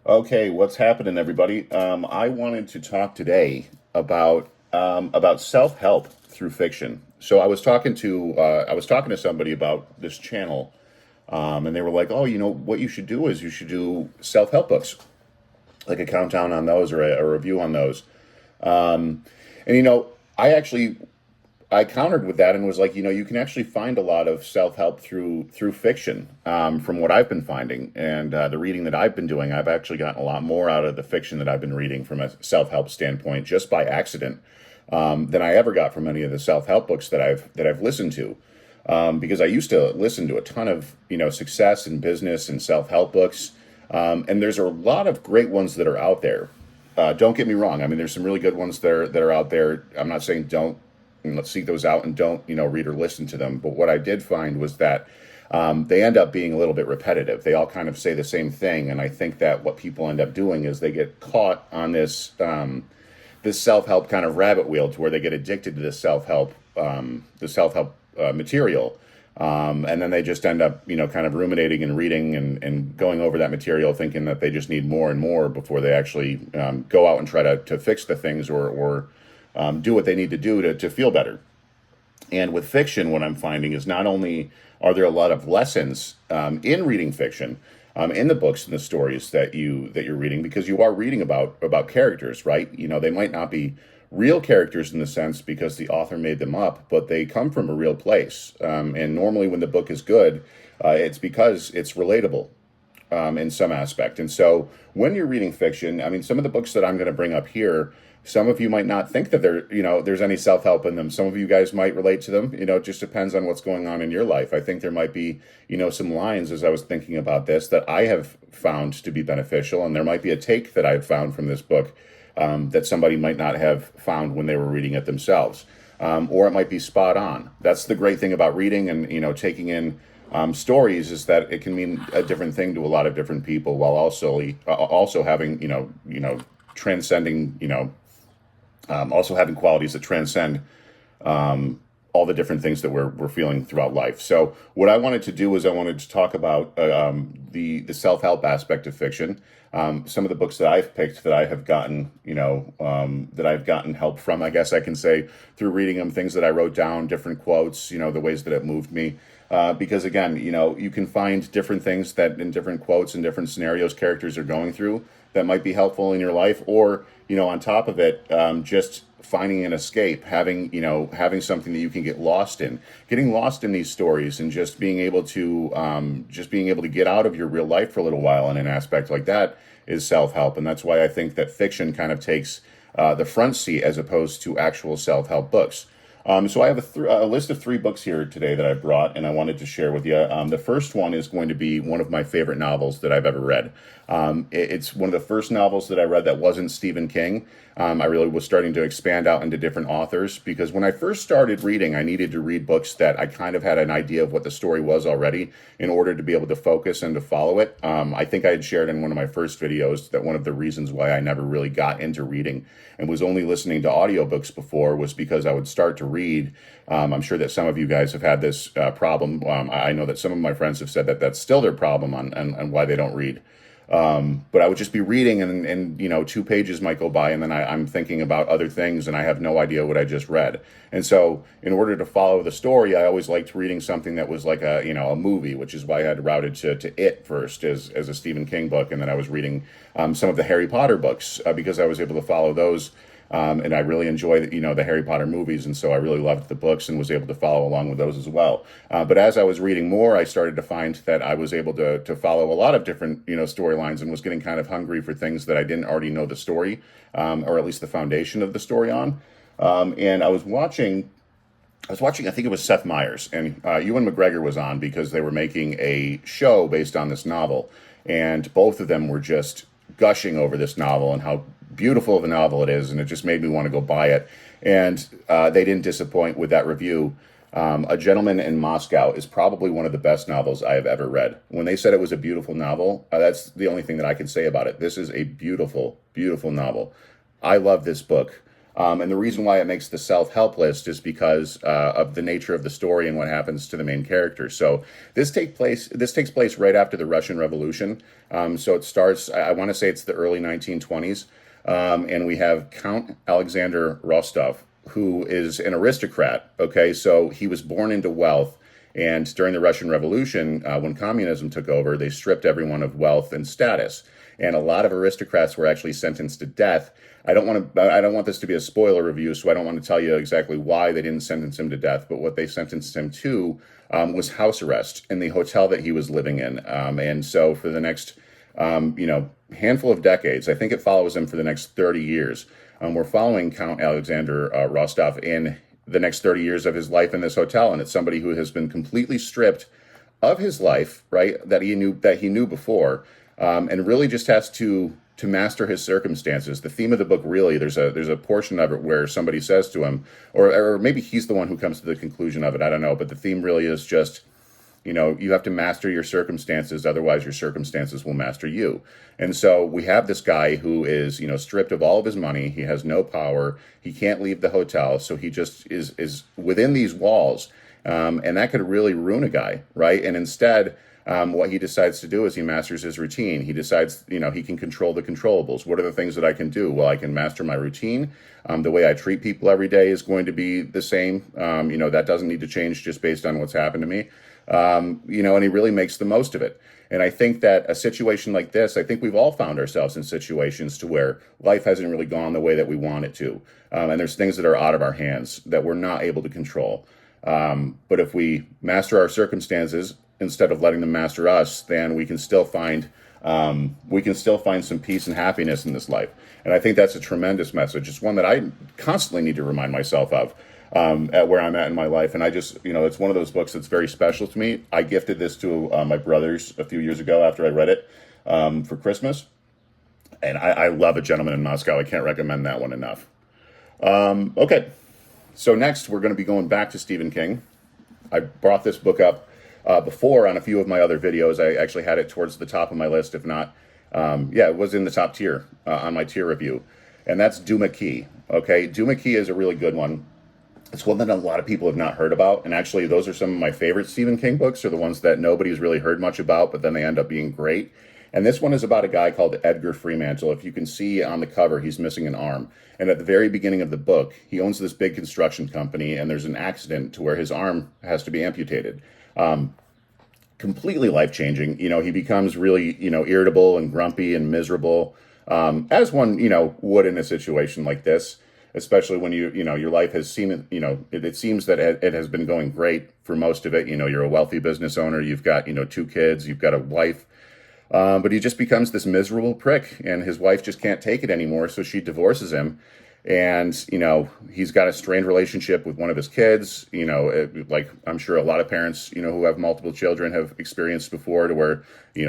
Okay, what's happening, everybody? I wanted to talk today about self-help through fiction. So I was talking to somebody about this channel, and they were like, "Oh, what you should do is you should do self-help books, like a countdown on those or a review on those." And I actually I countered with that and was like, you can actually find a lot of self help through fiction, from what I've been finding and the reading that I've been doing. I've actually gotten a lot more out of the fiction that I've been reading from a self help standpoint, just by accident, than I ever got from any of the self help books that I've listened to. Because I used to listen to a ton of success and business and self help books, and there's a lot of great ones that are out there. Don't get me wrong. I mean, there's some really good ones that are out there. I'm not saying don't, let's seek those out and don't read or listen to them. But what I did find was that they end up being a little bit repetitive. They all kind of say the same thing, and I think that what people end up doing is they get caught on this self help kind of rabbit wheel, to where they get addicted to the self help material. And then they just end up, kind of ruminating and reading and going over that material, thinking that they just need more and more before they actually go out and try to fix the things, or do what they need to do to feel better. And with fiction, what I'm finding is not only are there a lot of lessons in reading fiction, in the books and the stories that you're reading, because you are reading about characters, right? They might not be real characters in the sense because the author made them up, but they come from a real place. And normally, when the book is good, it's because it's relatable in some aspect. And so, when you're reading fiction, I mean, some of the books that I'm going to bring up here, some of you might not think that there's any self help in them. Some of you guys might relate to them. It just depends on what's going on in your life. I think there might be, some lines, as I was thinking about this, that I have found to be beneficial, and there might be a take that I've found from this book, that somebody might not have found when they were reading it themselves. Or it might be spot on. That's the great thing about reading and taking in stories, is that it can mean a different thing to a lot of different people, while also having transcending also having qualities that transcend all the different things that we're feeling throughout life. So what I wanted to do is I wanted to talk about the self help aspect of fiction. Some of the books that I've picked that I have gotten that I've gotten help from, I guess I can say, through reading them. Things that I wrote down, different quotes, the ways that it moved me. Because again, you can find different things that in different quotes and different scenarios characters are going through that might be helpful in your life, or on top of it, just finding an escape, having something that you can get lost in, getting lost in these stories, and just being able to get out of your real life for a little while. In an aspect like that is self help, and that's why I think that fiction kind of takes the front seat as opposed to actual self help books. So I have a list of 3 books here today that I brought, and I wanted to share with you. The first one is going to be one of my favorite novels that I've ever read. It's one of the first novels that I read that wasn't Stephen King. I really was starting to expand out into different authors, because when I first started reading, I needed to read books that I kind of had an idea of what the story was already, in order to be able to focus and to follow it. I think I had shared in one of my first videos that one of the reasons why I never really got into reading and was only listening to audiobooks before was because I would start to read. I'm sure that some of you guys have had this problem. I know that some of my friends have said that that's still their problem on why they don't read. But I would just be reading, and 2 pages might go by, and then I'm thinking about other things, and I have no idea what I just read. And so, in order to follow the story, I always liked reading something that was like a movie, which is why I had routed to It first as a Stephen King book, and then I was reading some of the Harry Potter books, because I was able to follow those. And I really enjoy the Harry Potter movies, and so I really loved the books and was able to follow along with those as well. But as I was reading more, I started to find that I was able to follow a lot of different storylines, and was getting kind of hungry for things that I didn't already know the story, or at least the foundation of the story on. And I was watching, I think it was Seth Meyers, and Ewan McGregor was on because they were making a show based on this novel, and both of them were just gushing over this novel and how beautiful of a novel it is, and it just made me want to go buy it. And they didn't disappoint with that review. A Gentleman in Moscow is probably one of the best novels I have ever read. When they said it was a beautiful novel, that's the only thing that I can say about it. This is a beautiful, beautiful novel. I love this book. And the reason why it makes the self-help list is because of the nature of the story and what happens to the main character. So this takes place right after the Russian Revolution. So it starts. I want to say it's the early 1920s, and we have Count Alexander Rostov, who is an aristocrat. Okay, so he was born into wealth. And during the Russian Revolution, when communism took over, they stripped everyone of wealth and status. And a lot of aristocrats were actually sentenced to death. I don't want this to be a spoiler review, so I don't want to tell you exactly why they didn't sentence him to death. But what they sentenced him to was house arrest in the hotel that he was living in. And so for the next, handful of decades, I think it follows him for the next 30 years. We're following Count Alexander Rostov in the next 30 years of his life in this hotel, and it's somebody who has been completely stripped of his life, right, that he knew before, and really just has to master his circumstances. The theme of the book, really, there's a portion of it where somebody says to him, or maybe he's the one who comes to the conclusion of it, I don't know, but the theme really is just, you have to master your circumstances, otherwise your circumstances will master you. And so we have this guy who is, stripped of all of his money. He has no power. He can't leave the hotel. So he just is within these walls. And that could really ruin a guy, right? And instead, what he decides to do is he masters his routine. He decides, he can control the controllables. What are the things that I can do? Well, I can master my routine. The way I treat people every day is going to be the same. That doesn't need to change just based on what's happened to me. And he really makes the most of it. And I think that a situation like this, I think we've all found ourselves in situations to where life hasn't really gone the way that we want it to. And there's things that are out of our hands that we're not able to control. But if we master our circumstances instead of letting them master us, then we can still find some peace and happiness in this life. And I think that's a tremendous message. It's one that I constantly need to remind myself of. At where I'm at in my life. And I just, it's one of those books that's very special to me. I gifted this to my brothers a few years ago after I read it for Christmas. And I love A Gentleman in Moscow. I can't recommend that one enough. Okay, so next we're going to be going back to Stephen King. I brought this book up before on a few of my other videos. I actually had it towards the top of my list, if not, it was in the top tier on my tier review. And that's Duma Key. Okay, Duma Key is a really good one. It's one that a lot of people have not heard about, and actually those are some of my favorite Stephen King books, are the ones that nobody's really heard much about, but then they end up being great. And this one is about a guy called Edgar Fremantle. If you can see on the cover, he's missing an arm. And at the very beginning of the book, he owns this big construction company, and there's an accident to where his arm has to be amputated. Completely life-changing. He becomes really, irritable and grumpy and miserable, as one, would in a situation like this. Especially when your life has seemed, it seems that it has been going great for most of it. You're a wealthy business owner. You've got, 2 kids. You've got a wife. But he just becomes this miserable prick, and his wife just can't take it anymore. So she divorces him. And, he's got a strained relationship with one of his kids, like I'm sure a lot of parents, who have multiple children have experienced before, to where,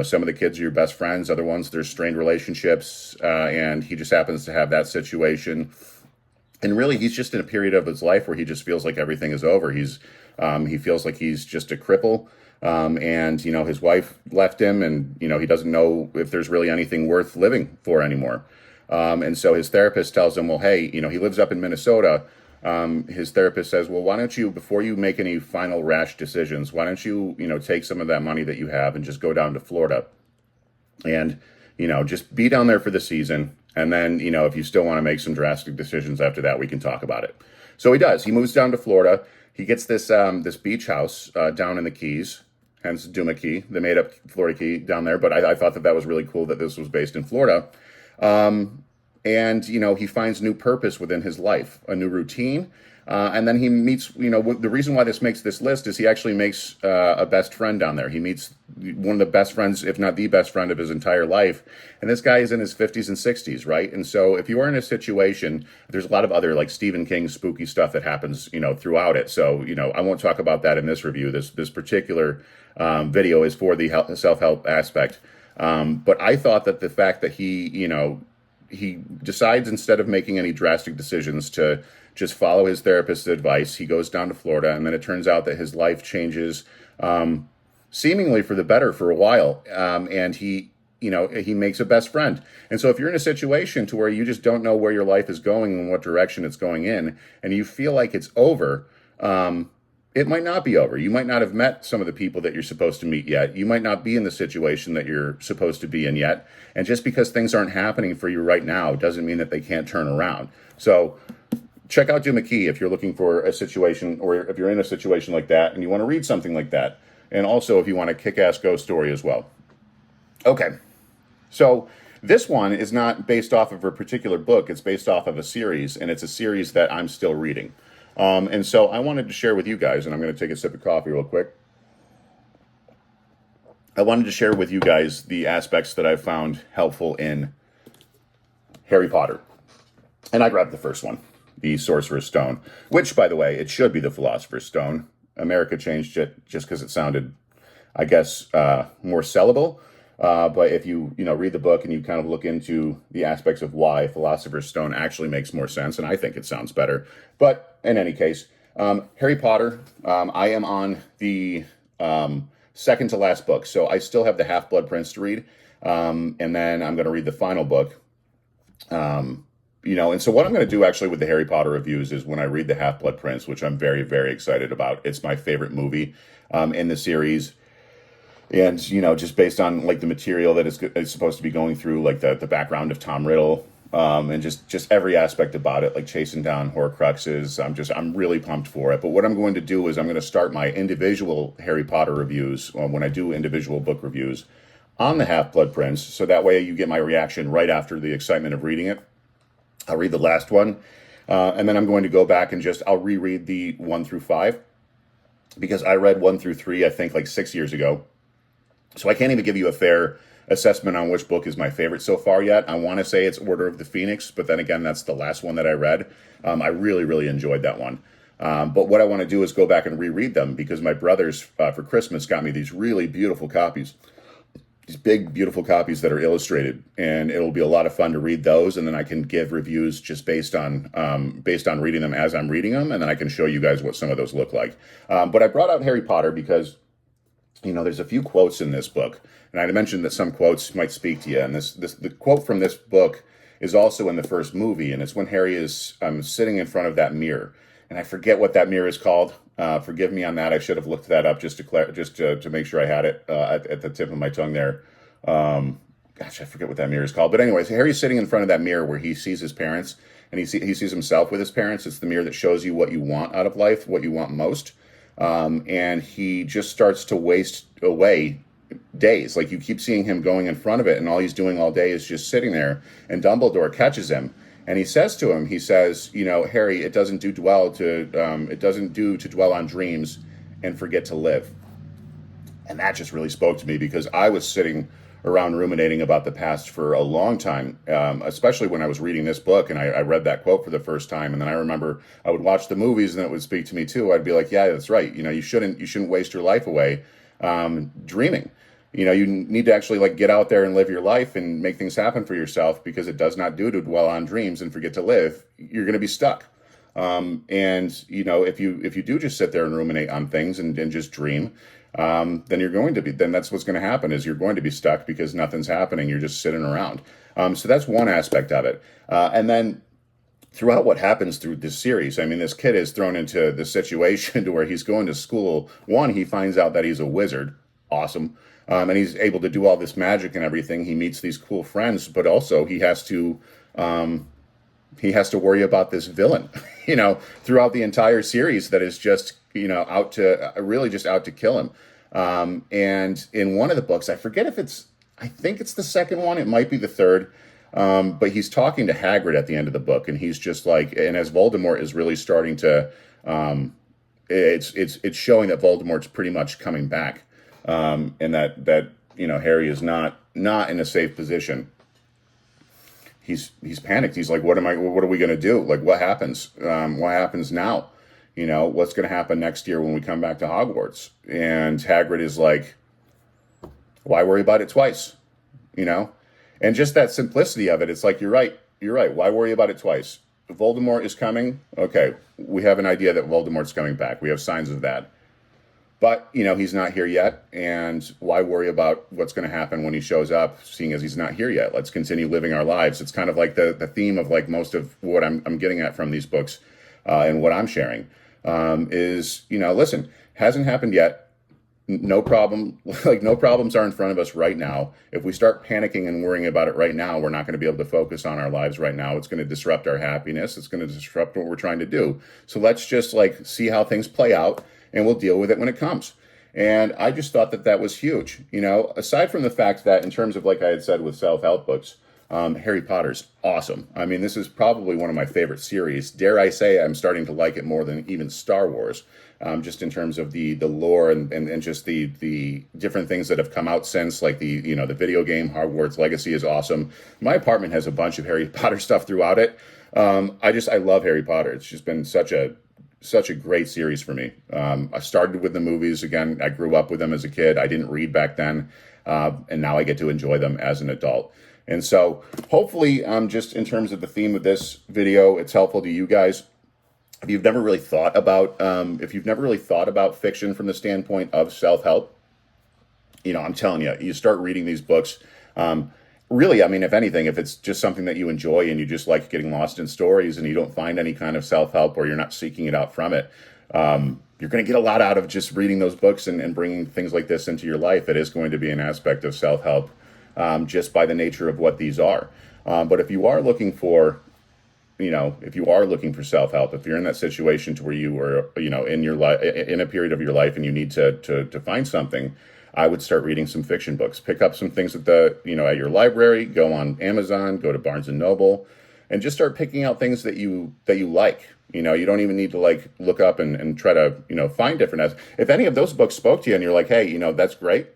some of the kids are your best friends. Other ones, there's strained relationships. And he just happens to have that situation. And really, he's just in a period of his life where he just feels like everything is over. He feels like he's just a cripple. And, his wife left him, and, he doesn't know if there's really anything worth living for anymore. And so his therapist tells him, well, hey, he lives up in Minnesota. His therapist says, well, why don't you, before you make any final rash decisions, why don't you, take some of that money that you have and just go down to Florida and, just be down there for the season. And then, if you still want to make some drastic decisions after that, we can talk about it. So he does. He moves down to Florida. He gets this beach house down in the Keys, hence Duma Key. They made up Florida Key down there, but I thought that was really cool that this was based in Florida. And, he finds new purpose within his life, a new routine. And then he meets, the reason why this makes this list is he actually makes a best friend down there. He meets one of the best friends, if not the best friend of his entire life. And this guy is in his 50s and 60s, right? And so if you are in a situation, there's a lot of other like Stephen King spooky stuff that happens, throughout it. So, I won't talk about that in this review. This particular video is for the self-help aspect. But I thought that the fact that he decides, instead of making any drastic decisions, to just follow his therapist's advice, he goes down to Florida, and then it turns out that his life changes seemingly for the better for a while. And he he makes a best friend. And so if you're in a situation to where you just don't know where your life is going and what direction it's going in, and you feel like it's over, it might not be over. You might not have met some of the people that you're supposed to meet yet. You might not be in the situation that you're supposed to be in yet. And just because things aren't happening for you right now doesn't mean that they can't turn around. So check out Duma Key if you're looking for a situation, or if you're in a situation like that and you want to read something like that. And also if you want a kick-ass ghost story as well. Okay, so this one is not based off of a particular book. It's based off of a series, and it's a series that I'm still reading. And so I wanted to share with you guys, and I'm going to take a sip of coffee real quick. I wanted to share with you guys the aspects that I've found helpful in Harry Potter. And I grabbed the first one, the Sorcerer's Stone, which, by the way, it should be the Philosopher's Stone. America changed it just because it sounded, I guess, more sellable. But if you read the book and you kind of look into the aspects of why Philosopher's Stone actually makes more sense, and I think it sounds better. But in any case, Harry Potter, I am on the second to last book. So I still have the Half-Blood Prince to read. And then I'm going to read the final book. And so what I'm going to do actually with the Harry Potter reviews is when I read the Half-Blood Prince, which I'm very, very excited about. It's my favorite movie in the series. And, just based on like the material that it's supposed to be going through, like the background of Tom Riddle, and just every aspect about it, like chasing down Horcruxes. I'm really pumped for it. But what I'm going to do is I'm going to start my individual Harry Potter reviews when I do individual book reviews on the Half-Blood Prince. So that way you get my reaction right after the excitement of reading it. I'll read the last one. And then I'm going to go back and I'll reread the 1 through 5, because I read 1 through 3, I think like 6 years ago. So I can't even give you a fair assessment on which book is my favorite so far yet. I want to say it's Order of the Phoenix, but then again, that's the last one that I read. I really, really enjoyed that one. But what I want to do is go back and reread them, because my brothers for Christmas got me these really beautiful copies, these big, beautiful copies that are illustrated, and it'll be a lot of fun to read those. And then I can give reviews just based on reading them as I'm reading them, and then I can show you guys what some of those look like. But I brought out Harry Potter because there's a few quotes in this book, and I mentioned that some quotes might speak to you. And the quote from this book is also in the first movie, and it's when Harry is sitting in front of that mirror, and I forget what that mirror is called. Forgive me on that. I should have looked that up just to make sure I had it at the tip of my tongue there. Gosh, I forget what that mirror is called. But anyways, Harry's sitting in front of that mirror where he sees his parents, and he sees himself with his parents. It's the mirror that shows you what you want out of life, what you want most. And he just starts to waste away days. Like, you keep seeing him going in front of it, and all he's doing all day is just sitting there. And Dumbledore catches him, and he says to him, Harry, it doesn't do to dwell on dreams and forget to live. And that just really spoke to me, because I was sitting around ruminating about the past for a long time, especially when I was reading this book, and I read that quote for the first time. And then I remember I would watch the movies, and it would speak to me too. I'd be like, yeah, that's right. You shouldn't waste your life away dreaming. You need to actually get out there and live your life and make things happen for yourself, because it does not do to dwell on dreams and forget to live. You're going to be stuck. And if you do just sit there and ruminate on things and just dream, then that's what's going to happen, is you're going to be stuck, because nothing's happening. You're just sitting around. So that's one aspect of it. And then throughout what happens through this series, this kid is thrown into the situation to where he's going to school. One, he finds out that he's a wizard. Awesome. And he's able to do all this magic and everything. He meets these cool friends, but also he has to worry about this villain, throughout the entire series that is just, out to kill him. And in one of the books, I think it's the second one, it might be the third, but he's talking to Hagrid at the end of the book, and he's just and as Voldemort is really starting to, it's showing that Voldemort's pretty much coming back, and that Harry is not in a safe position. He's panicked. He's like, what are we going to do? Like, what happens? What happens now? What's going to happen next year when we come back to Hogwarts? And Hagrid is like, why worry about it twice? And just that simplicity of it, it's like, you're right. Why worry about it twice? Voldemort is coming. Okay, we have an idea that Voldemort's coming back. We have signs of that. But, he's not here yet. And why worry about what's going to happen when he shows up, seeing as he's not here yet? Let's continue living our lives. It's kind of like the theme of like most of what I'm getting at from these books, and what I'm sharing, is, listen, hasn't happened yet. No problem. Like, no problems are in front of us right now. If we start panicking and worrying about it right now, we're not going to be able to focus on our lives right now. It's going to disrupt our happiness. It's going to disrupt what we're trying to do. So let's just like see how things play out, and we'll deal with it when it comes. And I just thought that that was huge. Aside from the fact that in terms of, like I had said with self-help books, Harry Potter's awesome. I mean, this is probably one of my favorite series. Dare I say I'm starting to like it more than even Star Wars, just in terms of the lore and just the different things that have come out since, like the video game Hogwarts Legacy is awesome. My apartment has a bunch of Harry Potter stuff throughout it. I love Harry Potter. It's just been such a great series for me. I started with the movies. Again, I grew up with them as a kid. I didn't read back then, and now I get to enjoy them as an adult. And so hopefully, just in terms of the theme of this video, it's helpful to you guys. If you've never really thought about fiction from the standpoint of self-help, I'm telling you, you start reading these books. Really, I mean, if anything, if it's just something that you enjoy and you just like getting lost in stories and you don't find any kind of self-help, or you're not seeking it out from it, you're going to get a lot out of just reading those books and bringing things like this into your life. It is going to be an aspect of self-help, just by the nature of what these are. But if you are looking for, self-help, if you're in that situation to where you are, in your life, in a period of your life, and you need to find something, I would start reading some fiction books. Pick up some things at at your library. Go on Amazon. Go to Barnes and Noble, and just start picking out things that you like. You don't even need to like look up and try to find different. If any of those books spoke to you and you're like, hey, that's great,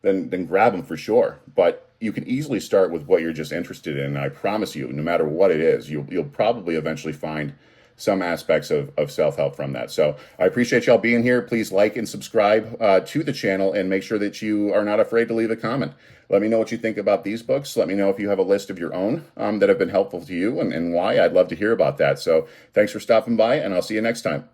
then grab them for sure. But you can easily start with what you're just interested in. And I promise you, no matter what it is, you'll probably eventually find some aspects of self-help from that. So I appreciate y'all being here. Please like and subscribe to the channel, and make sure that you are not afraid to leave a comment. Let me know what you think about these books. Let me know if you have a list of your own that have been helpful to you, and why. I'd love to hear about that. So thanks for stopping by, and I'll see you next time.